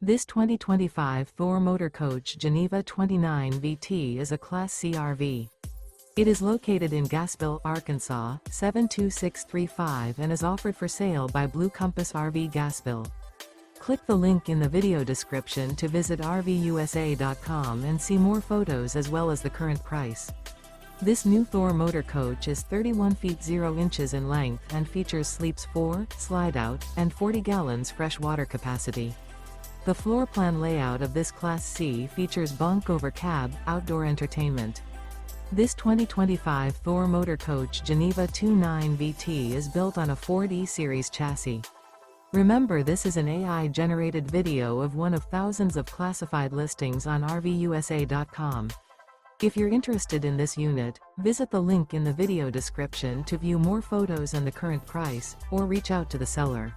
This 2025 Thor Motor Coach Geneva 29 VT is a Class C RV. It is located in Gassville, Arkansas, 72635 and is offered for sale by Blue Compass RV Gassville. Click the link in the video description to visit RVUSA.com and see more photos as well as the current price. This new Thor Motor Coach is 31 feet 0 inches in length and features sleeps 4, Slideout, and 40 gallons fresh water capacity. The floor plan layout of this Class C features Bunk Over Cab, outdoor entertainment. This 2025 Thor Motor Coach Geneva 29 VT is built on a Ford E-Series chassis. Remember, this is an AI-generated video of one of thousands of classified listings on RVUSA.com. If you're interested in this unit, visit the link in the video description to view more photos and the current price, or reach out to the seller.